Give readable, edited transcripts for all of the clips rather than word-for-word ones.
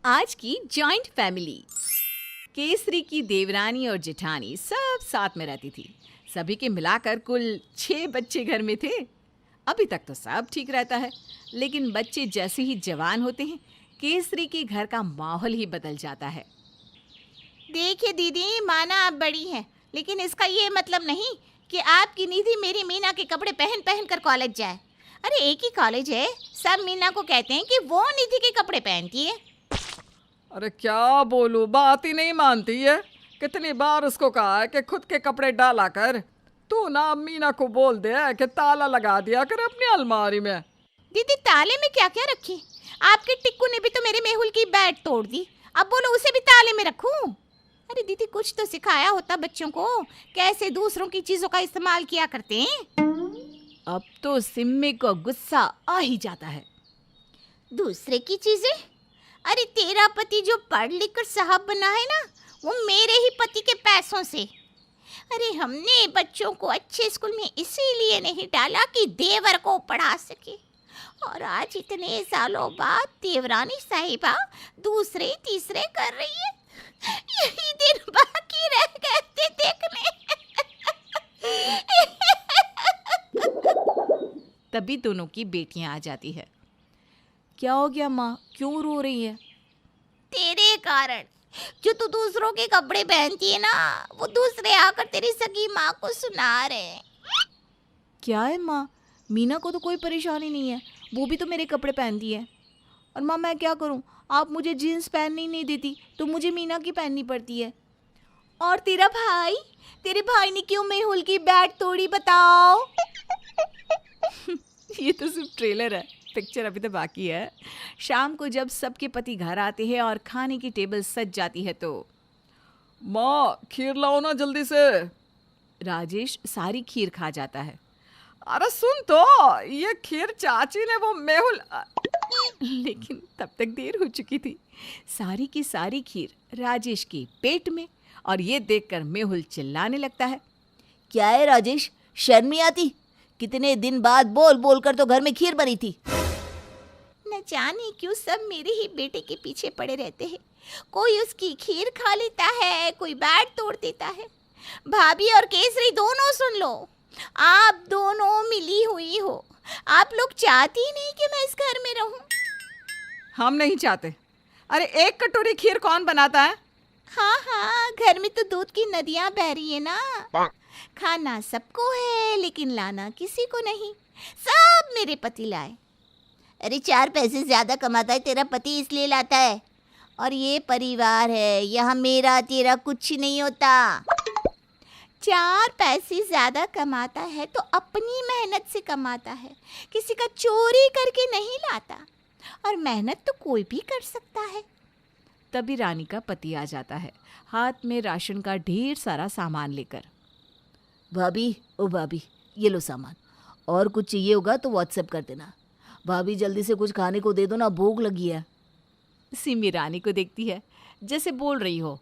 आज की joint family. Kesari की देवरानी और जेठानी सब साथ में रहती थी। सभी के मिलाकर कुल 6 बच्चे घर में थे। अभी तक तो सब ठीक रहता है, लेकिन बच्चे जैसे ही जवान होते हैं, केसरी के घर का माहौल ही बदल जाता है। देखिए दीदी, माना आप बड़ी हैं, लेकिन इसका ये मतलब नहीं कि आपकी निधि मेरी मीना के कपड़े पहन पहन कर कॉलेज जाए। अरे एक ही कॉलेज है, सब मीना को कहते हैं कि वो निधि के कपड़े पहनती है। अरे क्या बोलूं, बात ही नहीं मानती है। कितनी बार उसको कहा है कि खुद के कपड़े डाला कर। तू ना मीना को बोल दे कि ताला लगा दिया कर अपनी अलमारी में। दीदी ताले में क्या क्या रखी? आपके टिक्कू ने भी तो मेरे मेहुल की बैट तोड़ दी, अब बोलो उसे भी ताले में रखूं? अरे दीदी कुछ तो सिखाया होता बच्चों को, कैसे दूसरों की चीजों का इस्तेमाल किया करते हैं। अब तो सिम्मी को गुस्सा आ ही जाता है। दूसरे की चीजें? अरे तेरा पति जो पढ़ लिख कर साहब बना है ना, वो मेरे ही पति के पैसों से। अरे हमने बच्चों को अच्छे स्कूल में इसीलिए नहीं डाला कि देवर को पढ़ा सके, और आज इतने सालों बाद देवरानी साहिबा दूसरे तीसरे कर रही है। यही दिन बाकी रह गए थे देखने। तभी दोनों की बेटियां आ जाती है। क्या हो गया माँ, क्यों रो रही है? तेरे कारण। जो तू दूसरों के कपड़े पहनती है ना, वो दूसरे आकर तेरी सगी माँ को सुना रहे हैं। क्या है माँ, मीना को तो कोई परेशानी नहीं है, वो भी तो मेरे कपड़े पहनती है। और माँ मैं क्या करूँ, आप मुझे जीन्स पहनने ही नहीं देती तो मुझे मीना की पहननी पड़ती है। और तेरा भाई, तेरे भाई ने क्यों मेहुल की बैट तोड़ी बताओ? ये तो सिर्फ ट्रेलर है, पिक्चर अभी तो बाकी है। शाम को जब सबके पति घर आते हैं और खाने की टेबल सज जाती है तो माँ खीर लाओ ना जल्दी से। राजेश सारी खीर खा जाता है। अरे सुन तो, ये खीर चाची ने वो मेहुल। लेकिन तब तक देर हो चुकी थी। सारी की सारी खीर राजेश के पेट में, और ये देखकर मेहुल चिल्लाने लगता है। क्या है राजेश, शर्म नहीं आती? कितने दिन बाद बोल बोल कर तो घर में खीर बनी थी। न जाने क्यों सब मेरे ही बेटे के पीछे पड़े रहते हैं। कोई उसकी खीर खा लेता है, कोई बैट तोड़ देता है। भाभी और केसरी दोनों सुन लो, आप दोनों मिली हुई हो। आप लोग चाहती ही नहीं कि मैं इस घर में रहूं। हम नहीं चाहते। अरे एक कटोरी खीर कौन बनाता है? हाँ हाँ, घर में तो दूध की नदियां बह रही है ना। खाना सबको है, लेकिन लाना किसी को नहीं। सब मेरे पति लाए। अरे 4 पैसे ज्यादा कमाता है तेरा पति, इसलिए लाता है। और ये परिवार है, यहाँ मेरा तेरा कुछ नहीं होता। 4 पैसे ज्यादा कमाता है तो अपनी मेहनत से कमाता है, किसी का चोरी करके नहीं लाता। और मेहनत तो कोई भी कर सकता है। तभी रानी का पति आ जाता है, हाथ में राशन का ढेर सारा सामान लेकर। भाभी, ओ भाभी, ये लो सामान, और कुछ चाहिए होगा तो व्हाट्सएप कर देना। भाभी जल्दी से कुछ खाने को दे दो ना, भूख लगी है। सिमी रानी को देखती है, जैसे बोल रही हो,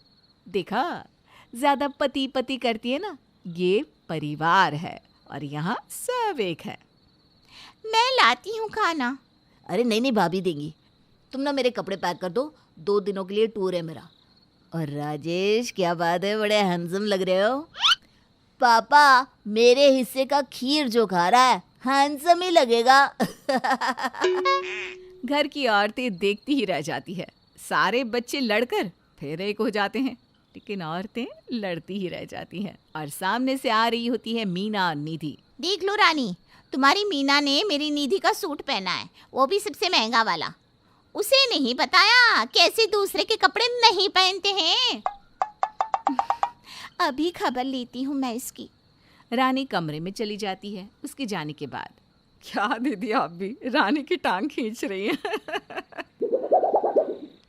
देखा ज्यादा पति पति करती है ना, ये परिवार है और यहाँ सब एक है। मैं लाती हूँ खाना। अरे नहीं नहीं, भाभी देंगी। तुम ना मेरे कपड़े पैक कर दो, 2 दिनों के लिए टूर है मेरा। और राजेश क्या बात है, बड़े हैंडसम लग रहे हो। पापा मेरे हिस्से का खीर जो खा रहा है हैंडसम ही लगेगा। घर की औरतें देखती ही रह जाती है। सारे बच्चे लड़कर फिर एक हो जाते हैं, लेकिन औरतें लड़ती ही रह जाती हैं। और सामने से आ रही होती है मीना और निधि। देख लो रानी, तुम्हारी मीना ने मेरी निधि का सूट पहना है, वो भी सबसे महंगा वाला। उसे नहीं बताया कैसे दूसरे के कपड़े नहीं पहनते हैं। अभी खबर लेती हूँ मैं इसकी। रानी कमरे में चली जाती है। उसके जाने के बाद क्या दीदी, आप भी रानी की टांग खींच रही हैं।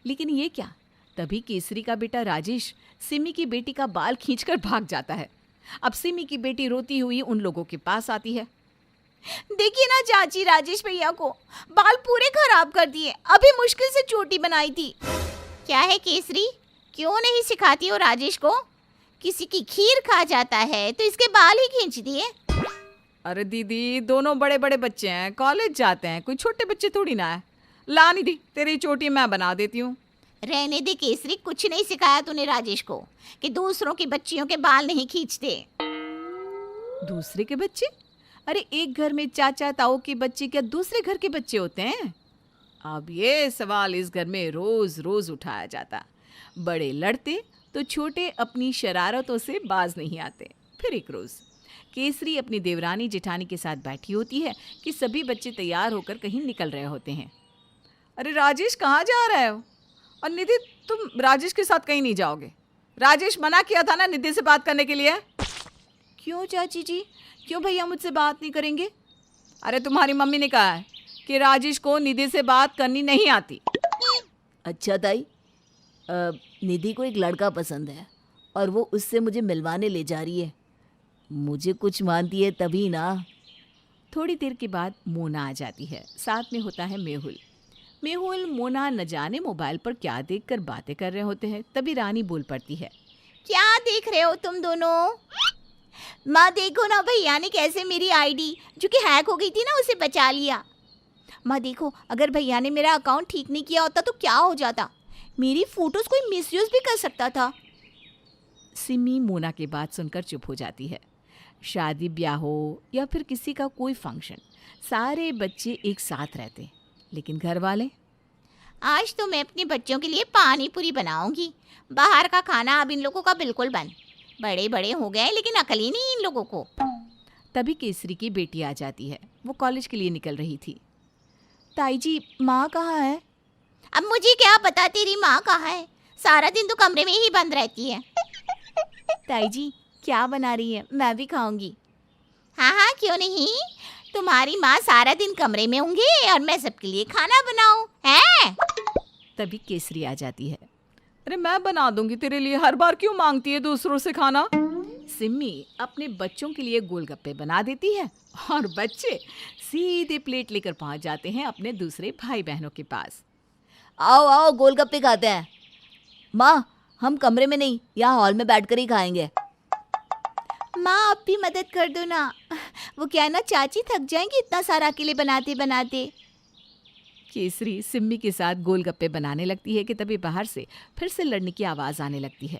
लेकिन ये क्या, तभी केसरी का बेटा राजेश सिमी की बेटी का बाल खींचकर भाग जाता है। अब सिमी की बेटी रोती हुई उन लोगों के पास आती है। देखिए ना चाची, राजेश भैया को बाल पूरे खराब कर दिए, अभी मुश्किल से चोटी बनाई थी। क्या है केसरी, क्यों नहीं सिखाती हो राजेश को? किसी की खीर खा जाता है तो इसके बाल ही खींच दिए। अरे दीदी, दोनों बड़े बड़े बच्चे हैं, कॉलेज जाते हैं, कोई छोटे बच्चे थोड़ी ना है। ला निधि, तेरी चोटी मैं बना देती हूँ। रहने दे केसरी, कुछ नहीं सिखाया तूने राजेश को कि दूसरों की बच्चियों के बाल नहीं खींचते। दूसरे के बच्चे? अरे एक घर में चाचा ताऊ के बच्चे क्या दूसरे घर के बच्चे होते हैं? अब ये सवाल इस घर में रोज रोज उठाया जाता। बड़े लड़ते तो छोटे अपनी शरारतों से बाज नहीं आते। फिर एक रोज केसरी अपनी देवरानी जेठानी के साथ बैठी होती है कि सभी बच्चे तैयार होकर कहीं निकल रहे होते हैं। अरे राजेश, कहाँ जा रहे हो? और निधि, तुम राजेश के साथ कहीं नहीं जाओगे। राजेश मना किया था ना निधि से बात करने के लिए। क्यों चाची जी, क्यों भैया मुझसे बात नहीं करेंगे? अरे तुम्हारी मम्मी ने कहा है कि राजेश को निधि से बात करनी नहीं आती। अच्छा ताई, निधि को एक लड़का पसंद है और वो उससे मुझे मिलवाने ले जा रही है। मुझे कुछ मानती है तभी ना। थोड़ी देर के बाद मोना आ जाती है, साथ में होता है मेहुल। मेहुल मोना न जाने मोबाइल पर क्या देखकर बातें कर रहे होते हैं। तभी रानी बोल पड़ती है। क्या देख रहे हो तुम दोनों? माँ देखो ना, भैया ने कैसे मेरी आईडी जो कि हैक हो गई थी ना उसे बचा लिया। माँ देखो, अगर भैया ने मेरा अकाउंट ठीक नहीं किया होता तो क्या हो जाता। मेरी फोटोज कोई मिसयूज भी कर सकता था। सिमी मोना की बात सुनकर चुप हो जाती है। शादी ब्याह हो या फिर किसी का कोई फंक्शन, सारे बच्चे एक साथ रहते, लेकिन घर वाले? आज तो मैं अपने बच्चों के लिए पानी पूरी बनाऊंगी। बाहर का खाना अब इन लोगों का बिल्कुल बंद। बड़े बड़े हो गए लेकिन अकल ही नहीं इन लोगों को। तभी केसरी की बेटी आ जाती है। वो कॉलेज के लिए निकल रही थी। ताई जी, माँ कहाँ है? अब मुझे क्या पता तेरी माँ कहाँ है, सारा दिन तो कमरे में ही बंद रहती है। ताई जी, क्या बना रही है? मैं भी खाऊंगी। हाँ हाँ, क्यों नहीं। तुम्हारी माँ सारा दिन कमरे में होंगी और मैं सबके लिए खाना बनाऊं है। तभी केसरी आ जाती है। अरे मैं बना दूंगी तेरे लिए, हर बार क्यों मांगती है दूसरों से खाना? सिमी अपने बच्चों के लिए गोलगप्पे बना देती है और बच्चे सीधे प्लेट लेकर पहुंच जाते हैं अपने दूसरे भाई बहनों के पास। आओ आओ, गोलगप्पे खाते हैं। माँ, हम कमरे में नहीं, यहाँ हॉल में बैठकर ही खाएंगे। माँ आप भी मदद कर दो ना। वो क्या है ना, चाची थक जाएंगी इतना सारा अकेले बनाते बनाते। केसरी सिम्मी के साथ गोलगप्पे बनाने लगती है कि तभी बाहर से फिर से लड़ने की आवाज आने लगती है।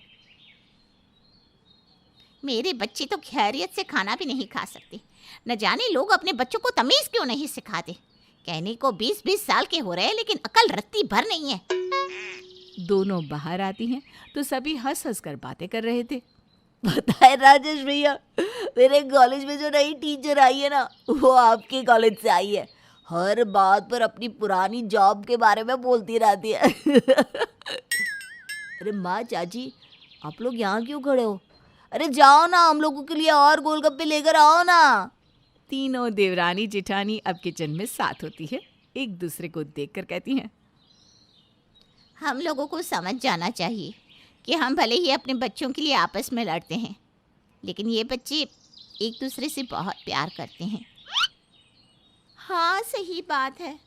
मेरे बच्चे तो खैरियत से खाना भी नहीं खा सकते। न जाने लोग अपने बच्चों को तमीज क्यों नहीं सिखाते। कहने को 20-20 साल के हो रहे हैं लेकिन अकल रत्ती भर नहीं है। दोनों बाहर आती हैं तो सभी हंस हंस कर बातें कर रहे थे। पता है राजेश भैया, मेरे कॉलेज में जो नई टीचर आई है ना, वो आपके कॉलेज से आई है। हर बात पर अपनी पुरानी जॉब के बारे में बोलती रहती है। अरे माँ, चाची, आप लोग यहाँ क्यों खड़े हो? अरे जाओ ना, हम लोगों के लिए और गोलगप्पे लेकर आओ ना। तीनों देवरानी जेठानी अब किचन में साथ होती है। एक दूसरे को देखकर कहती हैं, हम लोगों को समझ जाना चाहिए कि हम भले ही अपने बच्चों के लिए आपस में लड़ते हैं, लेकिन ये बच्चे एक दूसरे से बहुत प्यार करते हैं। हाँ सही बात है।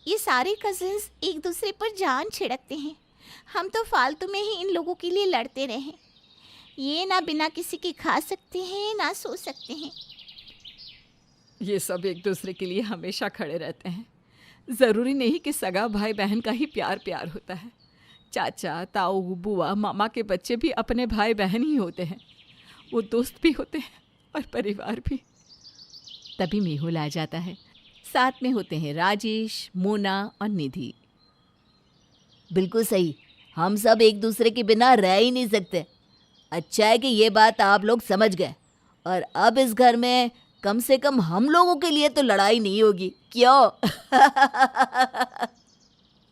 ये सारे कजिन्स एक दूसरे पर जान छिड़कते हैं। हम तो फालतू में ही इन लोगों के लिए लड़ते रहें। ये ना बिना किसी के खा सकते हैं ना सो सकते हैं। ये सब एक दूसरे के लिए हमेशा खड़े रहते हैं। ज़रूरी नहीं कि सगा भाई बहन का ही प्यार प्यार होता है। चाचा ताऊ बुआ मामा के बच्चे भी अपने भाई बहन ही होते हैं। वो दोस्त भी होते हैं और परिवार भी। तभी मेहुल आ जाता है। साथ में होते हैं राजेश, मोना और निधि। बिल्कुल सही, हम सब एक दूसरे के बिना रह ही नहीं सकते। अच्छा है कि ये बात आप लोग समझ गए और अब इस घर में कम से कम हम लोगों के लिए तो लड़ाई नहीं होगी, क्यों?